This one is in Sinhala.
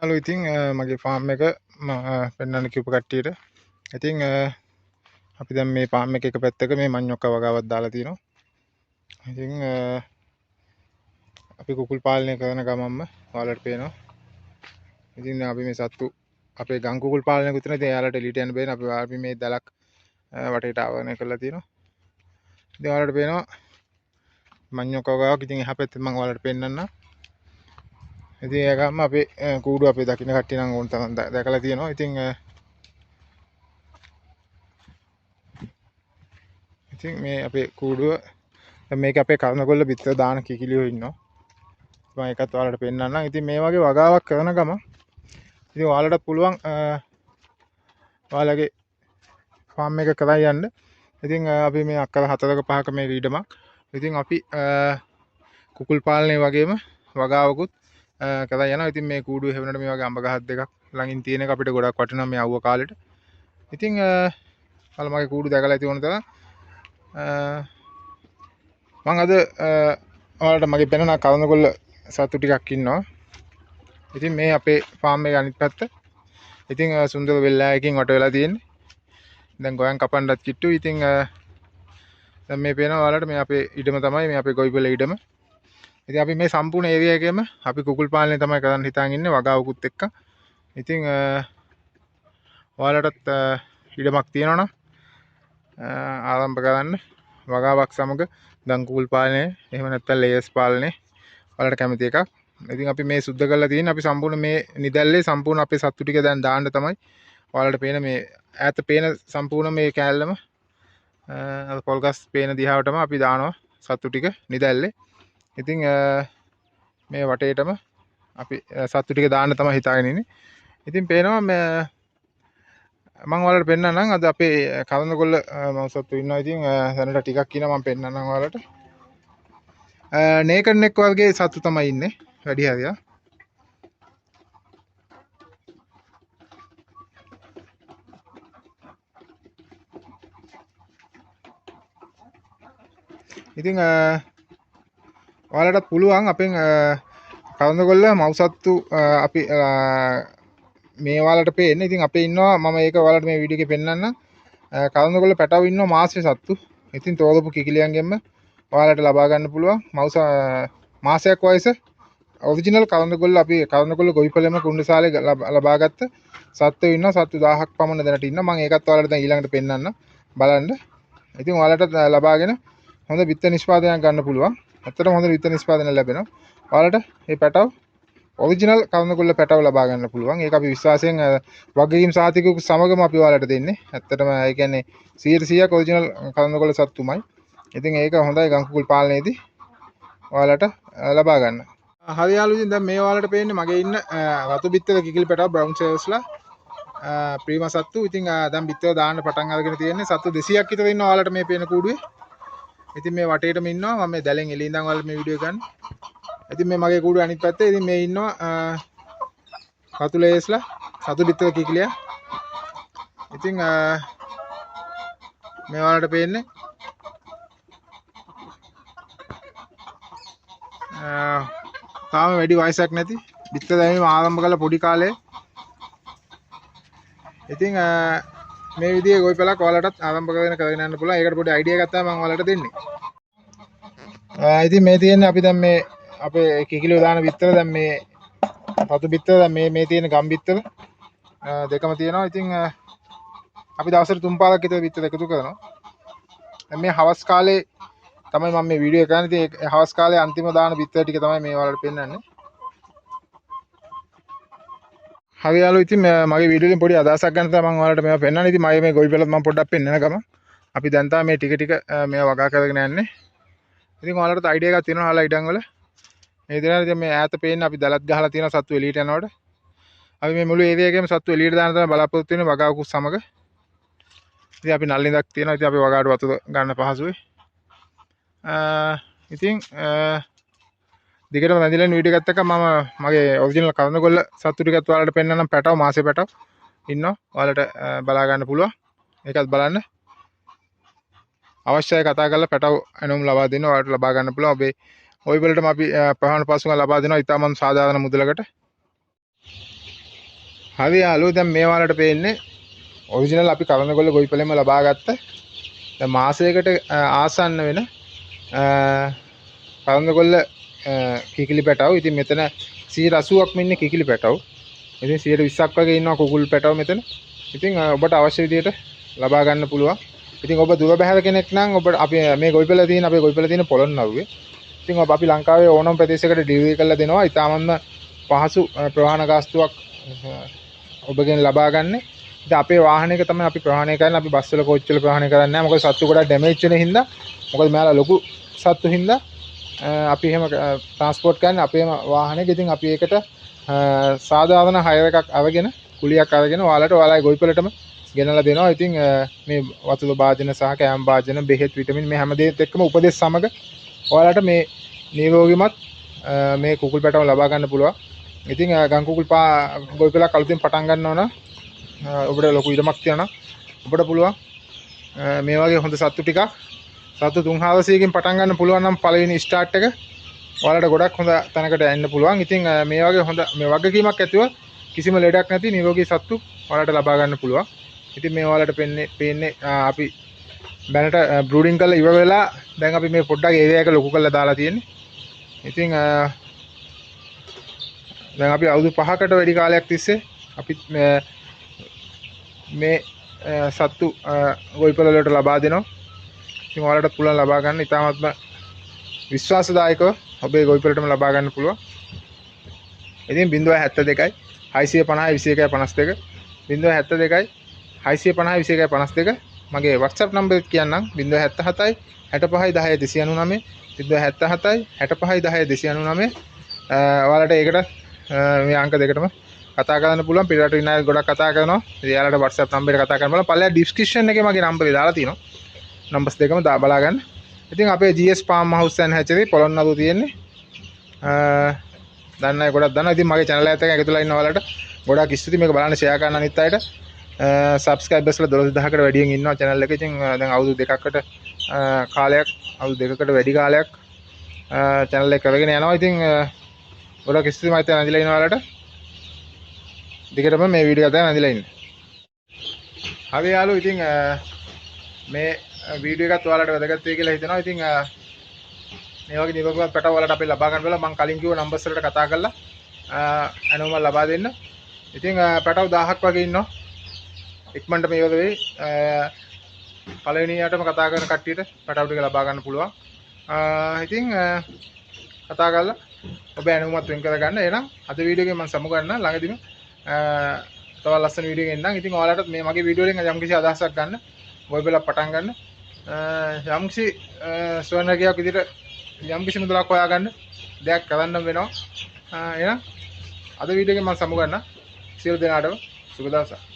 හලෝ ඉතින් මගේ ෆාම් එක පෙන්වන්න කිව්ව කට්ටියට. ඉතින් අපි දැන් මේ ෆාම් එක පැත්තක මේ මඤ්ඤොක්ක වගාවක් දාලා තියෙනවා. ඉතින් අපි කුකුල් පාලනය කරන ගමන්ම ඔයාලට පේනවා. ඉතින් අපි මේ සත්තු අපේ ගම් කුකුල් පාලනය කරන ඉතින් එයාලට එළියට යන්න බෑනේ. අපි මේ දලක් වටේට ආවරණය කරලා තියෙනවා. ඉතින් ඔයාලට පේනවා මඤ්ඤොක්ක වගාවක්. ඉතින් එහා පැත්තේ මම ඔයාලට පෙන්වන්නම්. ඉතින් ඒකම අපේ කූඩුව අපේ දකින්න කට්ටිය නම් ඕන තරම් දැකලා තියෙනවා. ඉතින් මේ අපේ කූඩුව මේක අපේ කර්ණකොල්ල බිත්තර දාන කිකිලියෝ ඉන්නවා. මම ඒකත් ඔයාලට පෙන්නන්නම්. ඉතින් මේ වගේ වගාවක් කරන ගම ඉතින් ඔයාලට පුළුවන් ඔයාලගේ ෆාම් එක කරා යන්න. ඉතින් අපි මේ අක්කර 4ක 5ක මේ රීඩමක්. ඉතින් අපි කුකුල් පාලනය වගේම වගාවකුත් කරා යනවා. ඉතින් මේ කූඩුවේ හැවෙනට මේ වගේ අඹ ගහක් දෙකක් ළඟින් තියෙන එක අපිට ගොඩක් වටිනවා මේ අවුව කාලෙට. ඉතින් ඔයාලා මගේ කූඩු දැකලා ඇති වුණ තරම් මම අද ඔයාලට මගේ පෙන්නන කවුනකොල්ල සතු ටිකක් ඉන්නවා. ඉතින් මේ අපේ ෆාම් එකේ අනිත් පැත්ත. ඉතින් සුන්දර වෙල්ලායකින් වට වෙලා තියෙන්නේ. දැන් ගොයන් කපන්නත් කිට්ටු. ඉතින් දැන් මේ පේනවා ඔයාලට මේ අපේ ඉඩම තමයි මේ අපේ ගොවිපළ ඉඩම. ඉතින් අපි මේ සම්පූර්ණ ඒරියා එකේම අපි කුකුල් පාලනය තමයි කරන්න හිතාගෙන ඉන්නේ වගාවකුත් එක්ක. ඉතින් ඔයාලටත් ඉඩමක් තියෙනවා නම් ආරම්භ කරන්න වගාවක් සමග ගම් කුකුල් පාලනය එහෙම නැත්නම් ලේයර්ස් පාලනය ඔයාලට කැමති එකක්. ඉතින් අපි මේ සුද්ධ කරලා තියෙන අපි සම්පූර්ණ මේ නිදැල්ලේ සම්පූර්ණ අපේ සත්තු ටික දැන් දාන්න තමයි ඔයාලට පේන මේ ඈත පේන සම්පූර්ණ මේ කෑල්ලම පොල්ගස් පේන දිහාවටම අපි දානවා සත්තු ටික නිදැල්ලේ. ඉතින් මේ වටේටම අපි සත්තු ටික දාන්න තමයි හිතාගෙන ඉන්නේ. ඉතින් පේනවා මම ඔයාලට පෙන්නන්නම් අද අපේ කලඳකොල්ල මව්සත්තු ඉන්නවා. ඉතින් දැනට ටිකක් ඉන්නවා මම පෙන්නන්නම් ඔයාලට. නේකඩ් නෙක් වර්ගයේ සත්තු තමයි ඉන්නේ වැඩි හරියක්. ඉතින් ඔයාලටත් පුළුවන් අපෙන් කලඳකොල්ල මව්සත්තු අපි මේ ඔයාලට පේන්නේ. ඉතින් අපේ ඉන්නවා මම ඒක ඔයාලට මේ වීඩියෝ එකේ පෙන්නන්නම්. කලඳකොල්ල පැටව ඉන්නවා මාසේ සත්තු. ඉතින් තෝරපු කිකිලියන්ගෙන්ම ඔයාලට ලබා ගන්න පුළුවන් මාසයක් වයස ඔරිජිනල් කලඳකොල්ල අපි කලඳකොල්ල ගොවිපළෙම කුණ්ඩසාලේ ලබාගත්ත සත්තු ඉන්නවා. සත්තු 1000ක් පමණ දැනට ඉන්නවා. මම ඒකත් ඔයාලට දැන් ඊළඟට පෙන්නන්න බලන්න. ඉතින් ඔයාලට ලබාගෙන හොඳ විත්ත නිෂ්පාදනයක් ගන්න පුළුවන්. ඇත්තටම හොඳ විත්ත නිෂ්පාදනයක් ලැබෙනවා. ඔයාලට මේ පැටව ඔරිජිනල් කලඳකොල්ල පැටව ලබා ගන්න පුළුවන්. ඒක අපි විශ්වාසයෙන් වගකීම් සාතිකයක සමගම අපි ඔයාලට දෙන්නේ. ඇත්තටම ඒ කියන්නේ 100% ඔරිජිනල් කලඳකොල්ල සත්තුමයි. ඉතින් ඒක හොඳයි ගම් කුකුල් පාලනයේදී ඔයාලට ලබා ගන්න. හරි යාළුවෝ, ඉතින් දැන් මේ ඔයාලට පේන්නේ මගේ ඉන්න රතු බිත්තර කිකිලි පැටව බ්‍රවුන් සර්ස්ලා ප්‍රීම සත්තු. ඉතින් දැන් බිත්තර දාන්න පටන් අරගෙන තියෙන්නේ. සත්තු 200ක් විතර ඉන්නවා ඔයාලට මේ පේන කූඩුවේ. ඉතින් මේ වටේටම ඉන්නවා. මම මේ දැලෙන් එළින් ඉඳන් ඔයාලට මේ වීඩියෝ ගන්න. ඉතින් මේ මගේ කූඩුවේ අනිත් පැත්තේ ඉතින් මේ ඉන්නවා රතු ලේස්ලා සතු බිත්තර කිකිලියා. ඉතින් මේ ඔයාලට පේන්නේ තාම වැඩි වයසක් නැති බිත්තර දැමීම ආරම්භ කළ පොඩි කාලේ. ඉතින් මේ විදිහේ ගොවිපළක් ඔයාලටත් ආරම්භ කරගෙන යන්න පුළුවන්. ඒකට පොඩි අයිඩියා එකක් තමයි මම ඔයාලට දෙන්නේ. ඉතින් මේ තියෙන්නේ අපි දැන් මේ අපේ කිකිලියෝ දාන බිත්තර දැන් මේ රතු බිත්තර දැන් මේ තියෙන ගම් බිත්තර දෙකම තියෙනවා. ඉතින් අපි දවසට 3 පාරක් විතර බිත්තර එකතු කරනවා. දැන් මේ හවස් කාලේ තමයි මම මේ වීඩියෝ එක කරන්නේ. ඉතින් ඒ හවස් කාලේ අන්තිම දාන බිත්තර ටික තමයි මේ ඔයාලට පෙන්නන්නේ. හරි යාළුවෝ, ඉතින් මගේ වීඩියෝ එකෙන් පොඩි අදහසක් ගන්න තමයි මම ඔයාලට මේවා පෙන්නන්නේ. ඉතින් මගේ මේ ගොවිපළත් මම පොඩ්ඩක් පෙන්නන ගම අපි දැන් තමයි මේ ටික ටික මේවා වගා කරගෙන යන්නේ. ඉතින් ඔයාලට අයිඩියා එකක් තියෙනවා ඔයාලා ඉඩම් වල. මේ දෙනවා ඉතින් මේ ඈත පේන්න අපි දලත් ගහලා තියෙන සත්තු එළියට යනකොට. අපි මේ මුළු ඒරියා එකේම සත්තු එළියට දාන්න තමයි බලාපොරොත්තු වෙන්නේ වගාවකුත් සමග. ඉතින් අපි නල්ලින්දක් තියෙනවා. ඉතින් අපි වගාවට වතුර ගන්න පහසුයි. ඉතින් දිගටම නැදිලා වීඩියෝ එකත් එක්ක මම මගේ ඔරිජිනල් කලඳකොල්ල සත්තු ටිකත් ඔයාලට පෙන්නන්නම්. පැටව මාසේ පැටව ඉන්නවා. ඔයාලට බලා ගන්න පුළුවන්. ඒකත් බලන්න. අවශ්‍යයි කතා කරලා පැටව එනුම් ලබා දෙන්න ඔයාලට ලබා ගන්න පුළුවන්. ඔබේ ඔය වලටම අපි ප්‍රහාණ පසුකම් ලබා දෙනවා ඉතාමත් සාධාරණ මුදලකට. හරි යාළුවෝ දැන් මේ වලට පේන්නේ ඔරිජිනල් අපි කලඳගොල්ල ගොවිපළෙම ලබාගත්ත දැන් මාසයකට ආසන්න වෙන කලඳගොල්ල කිකිලි පැටව. ඉතින් මෙතන 180ක් මෙන්න කිකිලි පැටව. ඉතින් 120ක් වගේ ඉන්නවා කුකුල් පැටව මෙතන. ඉතින් ඔබට අවශ්‍ය විදිහට ලබා ගන්න පුළුවන්. ඉතින් ඔබ දුර බැහැර කෙනෙක් නම් ඔබ අපි මේ ගොවිපළ තියෙන අපේ ගොවිපළ තියෙන පොළොන්නරුවේ. ඉතින් ඔබ අපි ලංකාවේ ඕනම ප්‍රදේශයකට ඩෙලිවරි කරලා දෙනවා. ඊටාමත්ම පහසු ප්‍රවාහන ගාස්තුවක් ඔබගෙන් ලබා ගන්න. ඉතින් අපේ වාහනයක තමයි අපි ප්‍රවාහනය කරන්නේ. අපි බස් වල කෝච්චි වල ප්‍රවාහනය කරන්නේ නැහැ. මොකද සත්තු ගොඩක් ඩැමේජ් වෙන හින්දා. මොකද මෙයාලා ලොකු සත්තු හින්දා අපි එහෙම ට්‍රාන්ස්පෝර්ට් කරන්නේ අපේම වාහනයක. ඉතින් අපි ඒකට සාධාරණ හයර් එකක් අරගෙන කුලියක් අරගෙන ඔයාලගේ ගොවිපළටම ගෙනලා දෙනවා. ඉතින් මේ වතුර භාජන සහ කෑම භාජන බෙහෙත් විටමින් මේ හැම දෙයත් එක්කම උපදෙස් සමග ඔයාලට මේ නිරෝගීමත් මේ කුකුල් පැටව ලබා ගන්න පුළුවන්. ඉතින් ගම් කුකුල් ගොවිපළක් අලුතෙන් පටන් ගන්නවා නම් ඔබට ලොකු ඉඩමක් තියෙනවා. ඔබට පුළුවන් මේ වගේ හොඳ සත්තු ටිකක් සත්තු 300කින් පටන් ගන්න පුළුවන් නම් පළවෙනි ස්ටාර්ට් එක ඔයාලට ගොඩක් හොඳ තැනකට යන්න පුළුවන්. ඉතින් මේ වගේ හොඳ මේ වගකීමක් ඇතිව කිසිම ලෙඩක් නැති නිරෝගී සත්තු ඔයාලට ලබා ගන්න පුළුවන්. ඉතින් මේ ඔයාලට පේන්නේ අපි දැනට බ්‍රූඩින් කරලා ඉවර වෙලා දැන් අපි මේ පොඩ්ඩක් ඒරියා එක ලොකු කරලා දාලා තියෙන්නේ. ඉතින් දැන් අපි අවුරුදු 5කට වැඩි කාලයක් තිස්සේ අපි මේ සත්තු ගොවිපළ වලට ලබා දෙනවා. ඉතින් ඔයාලට පුළුවන් ලබා ගන්න ඉතාමත්ම විශ්වාසදායකව ඔබේ ගොවිපළටම ලබා ගන්න පුළුවන්. ඉතින් 072යි 650 2152 072යි 650 2152 මගේ WhatsApp නම්බර් එක කියන්නම් 077යි 65යි 10 299 077යි 65යි 10 299 ඔයාලට ඒකට මේ අංක දෙකටම කතා කරන්න පුළුවන්. පිටරට ඉන්න අය ගොඩක් කතා කරනවා. එයාලට WhatsApp නම්බර් එක කතා කරන්න බලන්න. පළල ඩිස්ක්‍රිප්ෂන් එකේ මගේ නම්බරේ දාලා තියෙනවා. නම්බර්ස් දෙකම බලා ගන්න. ඉතින් අපේ GS Farm House and Hatchery Polonnaruwa තියෙන්නේ. දන්න අය ගොඩක් දන්නවා. ඉතින් මගේ channel එකත් එක්ක එකතුලා ඉන්න ඔයාලට ගොඩක් ස්තුතියි. මේක බලන්න share කරන්න අනිත් අයට. subscribersලා 12000කට වැඩියෙන් ඉන්නවා channel එකේ. ඉතින් දැන් අවුරුදු දෙකකට කාලයක් අවුරුදු දෙකකට වැඩි කාලයක් channel එක කරගෙන යනවා. ඉතින් ගොඩක් ස්තුතියි මම හිතන්නේ නැදිලා ඉන්න ඔයාලට. දිගටම මේ වීඩියෝ එක දැන් නැදිලා ඉන්න. හරි යාළුවෝ ඉතින් මේ වීඩියෝ එකත් ඔයාලට වැදගත් වෙයි කියලා හිතනවා. ඉතින් මේ වගේ නිරෝගීවත් පැටව වලට අපි ලබා ගන්න වෙලාව මම කලින් කිව්ව නම්බර්ස් වලට කතා කරලා අනෝම ලබා දෙන්න. ඉතින් පැටව 1000ක් වගේ ඉන්නවා. ඉක්මනට මේ වගේ වෙයි. පළවෙනියටම කතා කරන කට්ටියට පැටව ටික ලබා ගන්න පුළුවන්. ඉතින් කතා කරලා ඔබ අනුමත වෙන් කර ගන්න. එහෙනම් අද වීඩියෝ එකෙන් මම සමු ගන්න ළඟදිම තව ලස්සන වීඩියෝ එකක් එන්නම්. ඉතින් ඔයාලට මේ මගේ වීඩියෝ වලින් යම්කිසි අදහසක් ගන්න ගොවිපළක් පටන් ගන්න යම්කිසි ස්වර්ණකයක් විදිහට යම්කිසි මුදලක් හොයාගන්න දෙයක් කරන්න වෙනවා. එහෙනම් අද වීඩියෝ එකෙන් මම සමු ගන්න. සියලු දෙනාටම සුබ දවසක්.